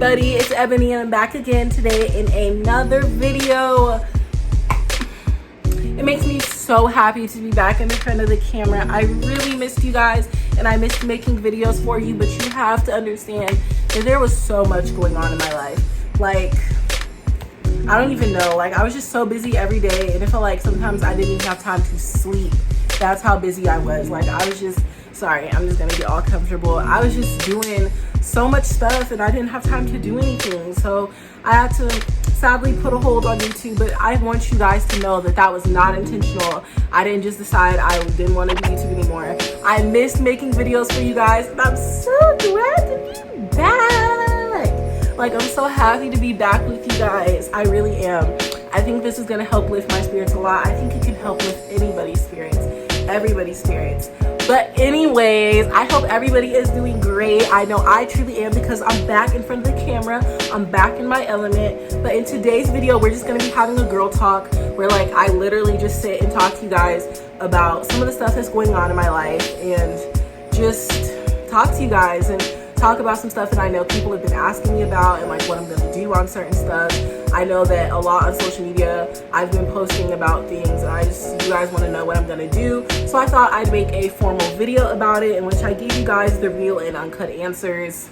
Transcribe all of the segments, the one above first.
everybody, it's Ebony and I'm back again today in another video. It makes me so happy to be back in the front of the camera. I really missed you guys and I missed making videos for you, but you have to understand that there was so much going on in my life. Like, I don't even know, like I was just so busy every day and it felt like sometimes I didn't even have time to sleep. That's how busy I was. Like I was just, sorry, I'm just gonna get all comfortable. I was just doing so much stuff and I didn't have time to do anything. So I had to sadly put a hold on YouTube, but I want you guys to know that that was not intentional. I didn't just decide I didn't want to do YouTube anymore. I missed making videos for you guys and I'm so glad to be back. Like I'm so happy to be back with you guys. I really am. I think this is gonna help lift my spirits a lot. I think it can help lift anybody's spirits, everybody's spirits. But anyways, I hope everybody is doing great. I know I truly am because I'm back in front of the camera. I'm back in my element. But in today's video, we're just gonna be having a girl talk where like I literally just sit and talk to you guys about some of the stuff that's going on in my life and just talk to you guys and talk about some stuff that I know people have been asking me about and like what I'm gonna do on certain stuff. I know that a lot on social media I've been posting about things and you guys want to know what I'm gonna do, so I thought I'd make a formal video about it in which I gave you guys the real and uncut answers,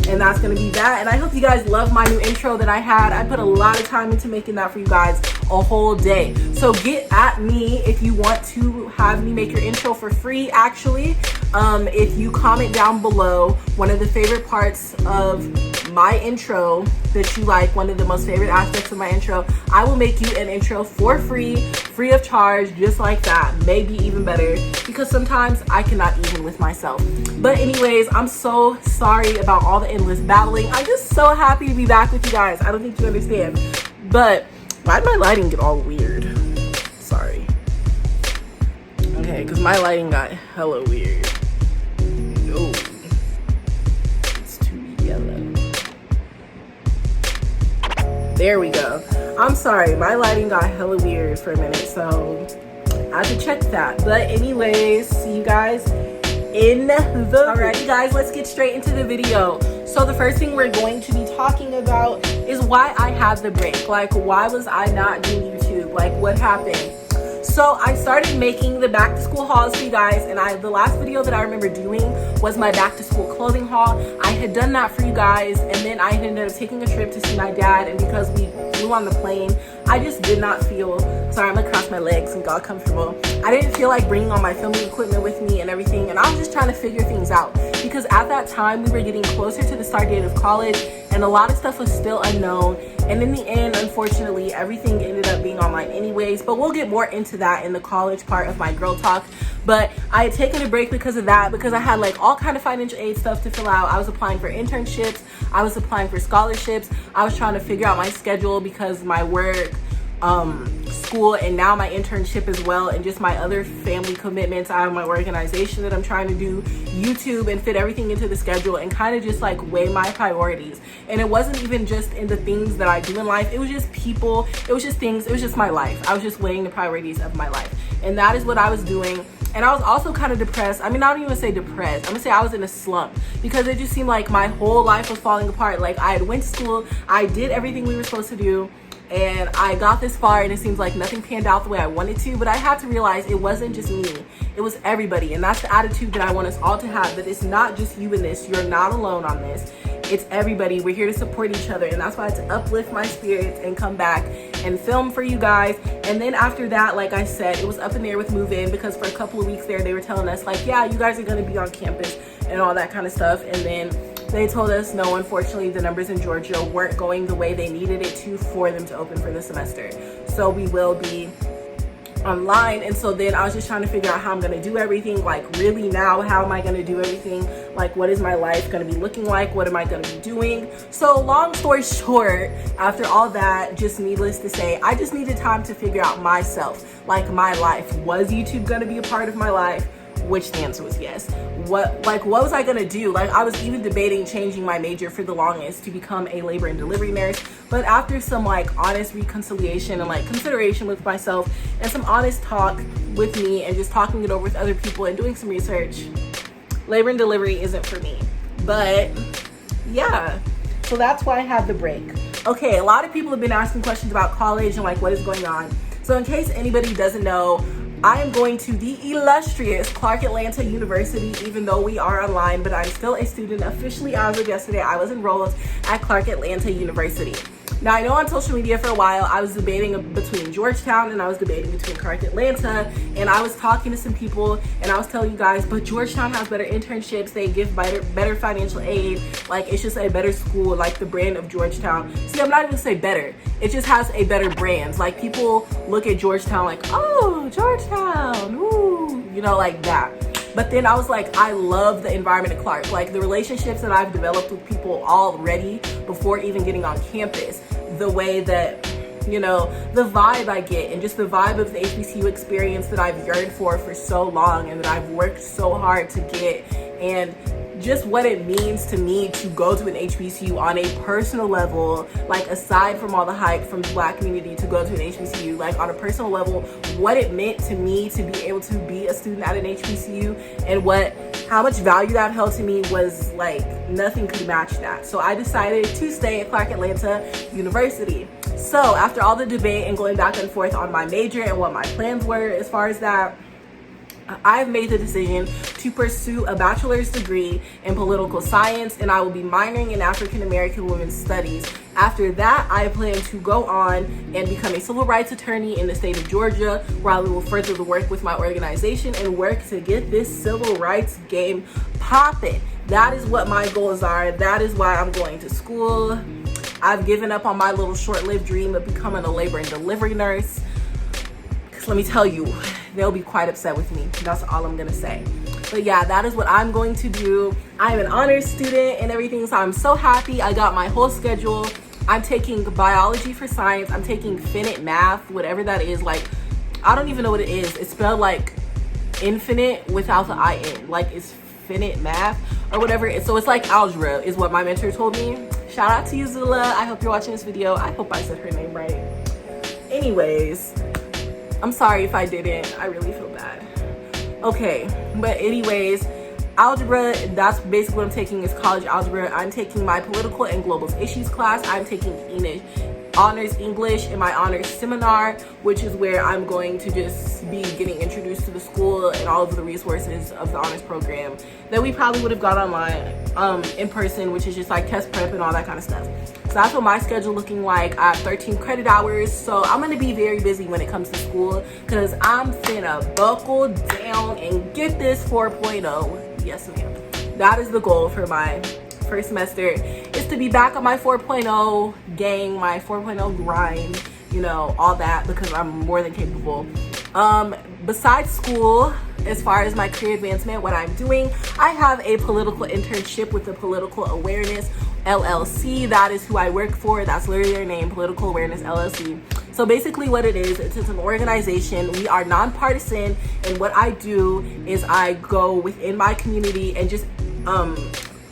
and that's gonna be that. And I hope you guys love my new intro that I had. I put a lot of time into making that for you guys, a whole day. So get at me if you want to have me make your intro for free. Actually, if you comment down below one of the favorite parts of my intro that you like, one of the most favorite aspects of my intro, I will make you an intro for free of charge, just like that, maybe even better, because sometimes I cannot even with myself. But anyways, I'm so sorry about all the endless battling. I'm just so happy to be back with you guys. I don't think you understand, but why did my lighting get all weird? Sorry. Okay, because my lighting got hella weird. Oh, it's too yellow. There we go. I'm sorry, my lighting got hella weird for a minute, so I have to check that. But anyways, see you guys in the alrighty guys, let's get straight into the video. So the first thing we're going to be talking about is why I had the break. Like, why was I not doing YouTube? Like, what happened? So I started making the back to school hauls for you guys, and the last video that I remember doing was my back to school clothing haul. I had done that for you guys, and then I ended up taking a trip to see my dad, and because we flew on the plane, I just did not feel, sorry, I'm gonna cross my legs and got comfortable. I didn't feel like bringing all my filming equipment with me and everything, and I was just trying to figure things out because at that time we were getting closer to the start date of college and a lot of stuff was still unknown. And in the end, unfortunately, everything ended up being online anyways, but we'll get more into that in the college part of my girl talk. But I had taken a break because of that, because I had like all kind of financial aid stuff to fill out. I was applying for internships, I was applying for scholarships, I was trying to figure out my schedule because my work, school, and now my internship as well, and just my other family commitments. I have my organization that I'm trying to do, YouTube, and fit everything into the schedule and kind of just like weigh my priorities. And it wasn't even just in the things that I do in life, it was just people, it was just things, it was just my life. I was just weighing the priorities of my life, and that is what I was doing. And I was also kind of depressed. I mean, I don't even say depressed, I'm gonna say I was in a slump because it just seemed like my whole life was falling apart. Like I had went to school, I did everything we were supposed to do, and I got this far and it seems like nothing panned out the way I wanted to. But I had to realize it wasn't just me, it was everybody. And that's the attitude that I want us all to have, that it's not just you in this, you're not alone on this, it's everybody. We're here to support each other, and that's why I had to uplift my spirits and come back and film for you guys. And then after that, like I said, it was up in the air with move in, because for a couple of weeks there they were telling us like, yeah, you guys are going to be on campus and all that kind of stuff. And then they told us no, unfortunately the numbers in Georgia weren't going the way they needed it to for them to open for the semester, so we will be online. And so then I was just trying to figure out how I'm gonna do everything. Like really now, how am I gonna do everything? Like what is my life gonna be looking like? What am I gonna be doing? So long story short, after all that, just needless to say, I just needed time to figure out myself, like my life. Was YouTube gonna be a part of my life? Which the answer was yes. What was I gonna do? Like I was even debating changing my major for the longest to become a labor and delivery nurse, but after some like honest reconciliation and like consideration with myself and some honest talk with me and just talking it over with other people and doing some research, labor and delivery isn't for me. But yeah, So that's why I had the break. Okay, a lot of people have been asking questions about college and like what is going on. So in case anybody doesn't know, I am going to the illustrious Clark Atlanta University, even though we are online, but I'm still a student. Officially, as of yesterday, I was enrolled at Clark Atlanta University. Now, I know on social media for a while, I was debating between Georgetown and I was debating between Clark Atlanta, and I was talking to some people and I was telling you guys, but Georgetown has better internships, they give better financial aid, like it's just a better school, like the brand of Georgetown. See, I'm not even gonna say better, it just has a better brand. Like people look at Georgetown like, oh, Georgetown, woo, you know, like that. But then I was like, I love the environment at Clark. Like the relationships that I've developed with people already before even getting on campus, the way that, you know, the vibe I get and just the vibe of the HBCU experience that I've yearned for so long and that I've worked so hard to get, and just what it means to me to go to an HBCU on a personal level, like aside from all the hype from the Black community to go to an HBCU, like on a personal level, what it meant to me to be able to be a student at an HBCU and how much value that held to me was like nothing could match that. So I decided to stay at Clark Atlanta University. So after all the debate and going back and forth on my major and what my plans were as far as that, I've made the decision to pursue a bachelor's degree in political science, and I will be minoring in African American women's studies. After that, I plan to go on and become a civil rights attorney in the state of Georgia, where I will further the work with my organization and work to get this civil rights game popping. That is what my goals are. That is why I'm going to school. I've given up on my little short-lived dream of becoming a labor and delivery nurse. Because let me tell you, they'll be quite upset with me. That's all I'm gonna say. But yeah, that is what I'm going to do. I'm an honors student and everything, so I'm so happy. I got my whole schedule. I'm taking biology for science. I'm taking finite math, whatever that is. Like, I don't even know what it is. It's spelled like infinite without the I-N. Like, it's finite math or whatever. So it's like algebra is what my mentor told me. Shout out to you, Zula. I hope you're watching this video. I hope I said her name right. Anyways, I'm sorry if I didn't. I really feel bad. Okay, but anyways, algebra, that's basically what I'm taking, is college algebra. I'm taking my political and global issues class. I'm taking honors English in my honors seminar, which is where I'm going to just be getting introduced to the school and all of the resources of the honors program that we probably would have got online in person, which is just like test prep and all that kind of stuff. So that's what my schedule looking like. I have 13 credit hours, so I'm gonna be very busy when it comes to school because I'm finna buckle down and get this 4.0. Yes, ma'am. That is the goal for my first semester, is to be back on my 4.0 gang, my 4.0 grind, you know, all that, because I'm more than capable. Besides school, as far as my career advancement, what I'm doing, I have a political internship with the Political Awareness LLC. That is who I work for. That's literally their name, Political Awareness LLC. So basically what it is, it's an organization. We are nonpartisan, and what I do is I go within my community and just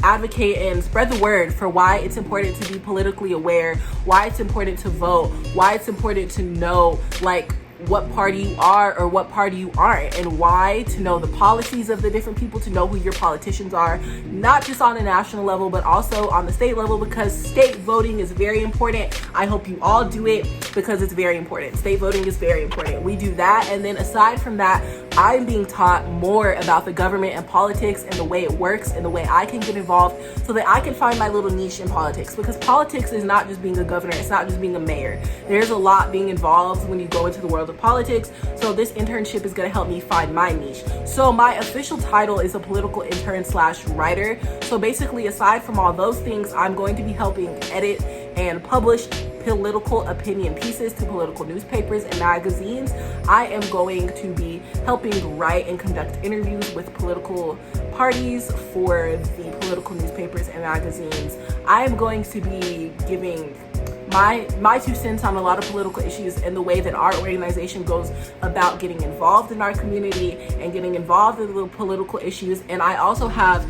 advocate and spread the word for why it's important to be politically aware, why it's important to vote, why it's important to know like what party you are or what party you aren't, and why to know the policies of the different people, to know who your politicians are, not just on a national level but also on the state level, because state voting is very important. I hope you all do it because it's very important. State voting is very important. We do that, and then aside from that, I'm being taught more about the government and politics and the way it works and the way I can get involved so that I can find my little niche in politics, because politics is not just being a governor, it's not just being a mayor. There's a lot being involved when you go into the world of politics. So this internship is going to help me find my niche. So my official title is a political intern / writer. So basically, aside from all those things, I'm going to be helping edit and publish political opinion pieces to political newspapers and magazines. I am going to be helping write and conduct interviews with political parties for the political newspapers and magazines. I am going to be giving my 2 cents on a lot of political issues and the way that our organization goes about getting involved in our community and getting involved in the political issues. And I also have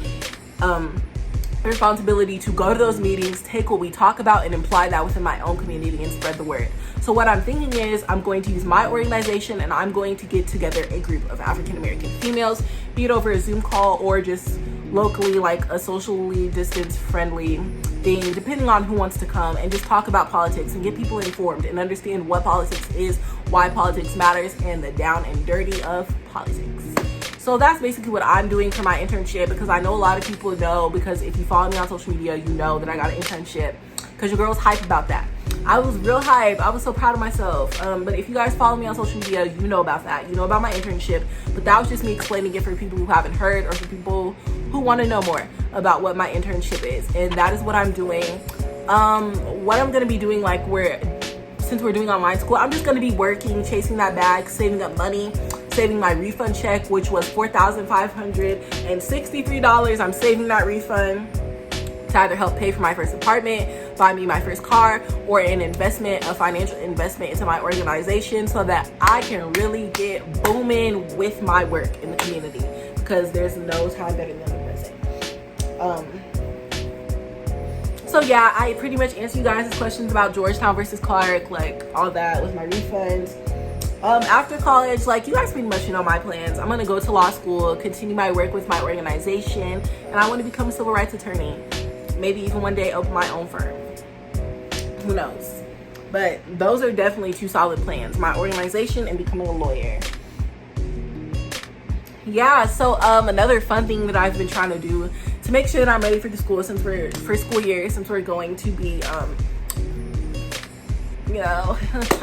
responsibility to go to those meetings, take what we talk about and apply that within my own community and spread the word. So what I'm thinking is I'm going to use my organization and I'm going to get together a group of African American females, be it over a Zoom call or just locally, like a socially distanced friendly thing, depending on who wants to come, and just talk about politics and get people informed and understand what politics is, why politics matters, and the down and dirty of politics. So that's basically what I'm doing for my internship, because I know a lot of people know, because if you follow me on social media, you know that I got an internship, because your girl's hype about that. I was real hype. I was so proud of myself. But if you guys follow me on social media, you know about that. You know about my internship. But that was just me explaining it for people who haven't heard, or for people who want to know more about what my internship is. And that is what I'm doing. What I'm going to be doing, like, since we're doing online school, I'm just going to be working, chasing that bag, saving up money, saving my refund check, which was $4,563. I'm saving that refund to either help pay for my first apartment, buy me my first car, or an investment, a financial investment into my organization, so that I can really get booming with my work in the community, because there's no time better than the present. So yeah, I pretty much answer you guys' questions about Georgetown versus Clark, like all that with my refunds. After college, like, you guys pretty much know my plans. I'm gonna go to law school, continue my work with my organization, and I want to become a civil rights attorney. Maybe even one day open my own firm. Who knows? But those are definitely two solid plans: my organization and becoming a lawyer. Yeah, so another fun thing that I've been trying to do to make sure that I'm ready for the school, since we're going to be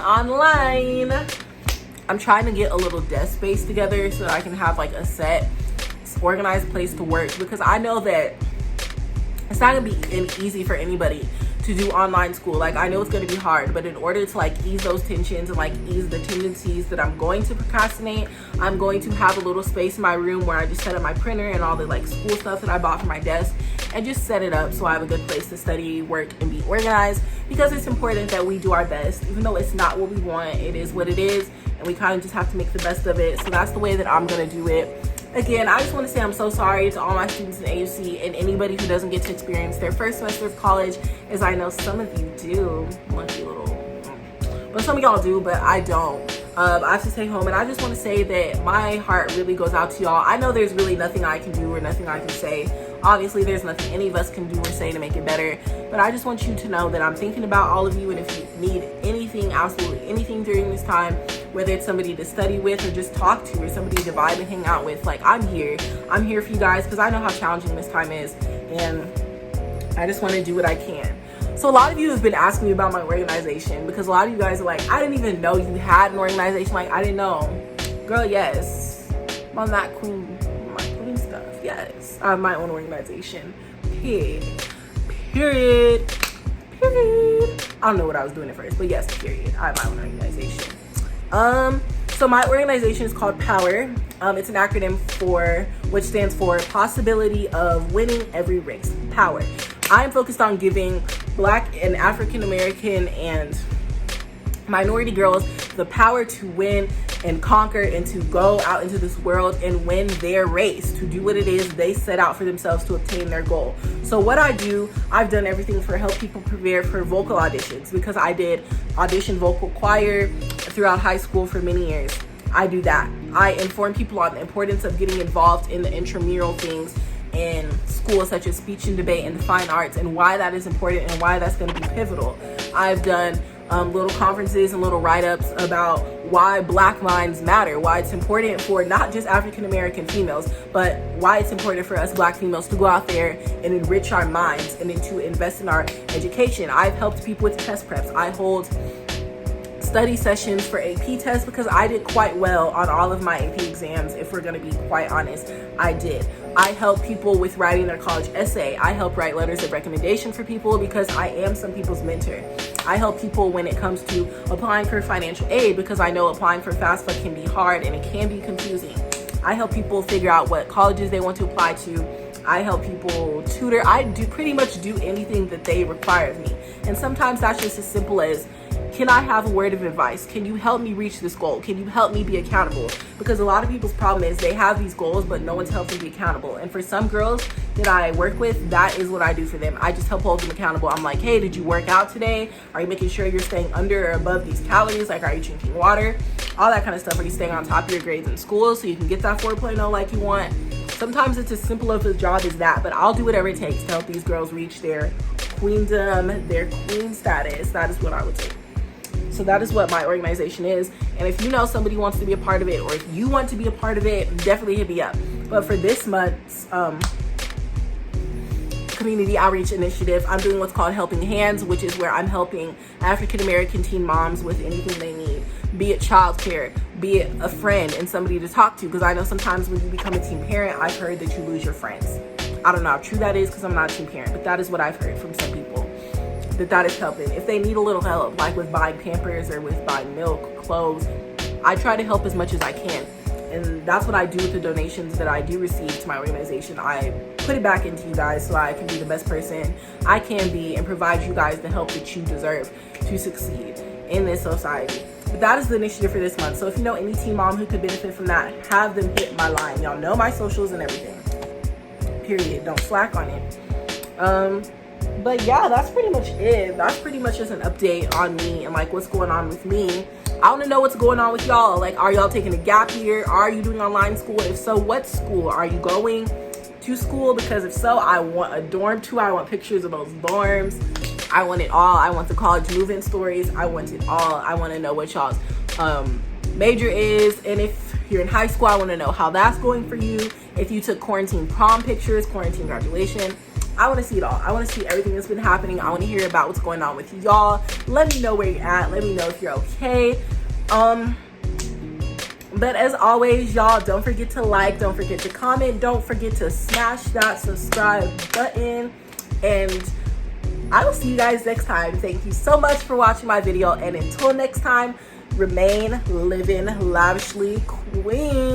online. I'm trying to get a little desk space together so that I can have like a set, organized place to work, because I know that it's not gonna be easy for anybody to do online school. Like, I know it's gonna be hard, but in order to like ease those tensions and like ease the tendencies that I'm going to procrastinate, I'm going to have a little space in my room where I just set up my printer and all the like school stuff that I bought for my desk, and just set it up so I have a good place to study, work, and be organized, because it's important that we do our best. Even though it's not what we want, it is what it is, and we kind of just have to make the best of it. So that's the way that I'm gonna do it. Again, I just want to say I'm so sorry to all my students in AUC and anybody who doesn't get to experience their first semester of college, as I know some of you do. Lucky little, but some of y'all do, but I don't. I have to stay home, and I just want to say that my heart really goes out to y'all. I know there's really nothing I can do or nothing I can say. Obviously, there's nothing any of us can do or say to make it better, but I just want you to know that I'm thinking about all of you, and if you need anything, absolutely anything during this time, whether it's somebody to study with or just talk to, or somebody to vibe and hang out with, like, I'm here for you guys, because I know how challenging this time is, and I just want to do what I can. So a lot of you have been asking me about my organization, because a lot of you guys are like, I didn't even know you had an organization. Like, I didn't know. Girl, yes, I'm on that queen stuff. Yes, I have my own organization. Period. I don't know what I was doing at first, but yes, period. I have my own organization. So my organization is called POWER. It's an acronym which stands for Possibility of Winning Every Race. POWER. I'm focused on giving Black and African American and minority girls the power to win and conquer, and to go out into this world and win their race, to do what it is they set out for themselves to obtain their goal. So what I do, I've done everything for help people prepare for vocal auditions, because I did audition vocal choir throughout high school for many years. I do that. I inform people on the importance of getting involved in the intramural things in school, such as speech and debate and the fine arts, and why that is important and why that's going to be pivotal. I've done little conferences and little write-ups about why Black minds matter, why it's important for not just African American females, but why it's important for us Black females to go out there and enrich our minds and then to invest in our education. I've helped people with test preps. I hold study sessions for AP tests, because I did quite well on all of my AP exams. If we're going to be quite honest, I did. I help people with writing their college essay. I help write letters of recommendation for people, because I am some people's mentor. I help people when it comes to applying for financial aid, because I know applying for FAFSA can be hard and it can be confusing. I help people figure out what colleges they want to apply to. I help people tutor. I do pretty much do anything that they require of me. And sometimes that's just as simple as, can I have a word of advice? Can you help me reach this goal? Can you help me be accountable? Because a lot of people's problem is they have these goals, but no one's helping be accountable. And for some girls that I work with, that is what I do for them. I just help hold them accountable. I'm like, hey, did you work out today? Are you making sure you're staying under or above these calories? Like, are you drinking water? All that kind of stuff. Are you staying on top of your grades in school so you can get that 4.0 like you want? Sometimes it's as simple of a job as that, but I'll do whatever it takes to help these girls reach their queendom, their queen status. That is what I would say. So that is what my organization is. And if you know somebody wants to be a part of it, or if you want to be a part of it, definitely hit me up. But for this month's community outreach initiative, I'm doing what's called Helping Hands, which is where I'm helping African American teen moms with anything they need, be it childcare, be it a friend and somebody to talk to. Because I know sometimes when you become a teen parent, I've heard that you lose your friends. I don't know how true that is because I'm not a teen parent, but that is what I've heard from some people, that is helping. If they need a little help, like with buying Pampers or with buying milk, clothes, I try to help as much as I can. And that's what I do with the donations that I do receive to my organization. I put it back into you guys so I can be the best person I can be and provide you guys the help that you deserve to succeed in this society. But that is the initiative for this month. So if you know any teen mom who could benefit from that, have them hit my line. Y'all know my socials and everything. Period. Don't slack on it. But yeah, that's pretty much it. That's pretty much just an update on me and like what's going on with me. I want to know what's going on with y'all. Like, are y'all taking a gap year? Are you doing online school? If so, what school? Are you going to school? Because if so, I want a dorm tour. I want pictures of those dorms. I want it all. I want the college move-in stories. I want it all. I want to know what y'all's major is. And if you're in high school, I want to know how that's going for you. If you took quarantine prom pictures, quarantine graduation, I want to see it all. I want to see everything that's been happening. I want to hear about what's going on with y'all. Let me know where you're at. Let me know if you're okay. But as always, y'all, don't forget to like, don't forget to comment, don't forget to smash that subscribe button, and I will see you guys next time. Thank you so much for watching my video, and until next time, remain living lavishly, queen.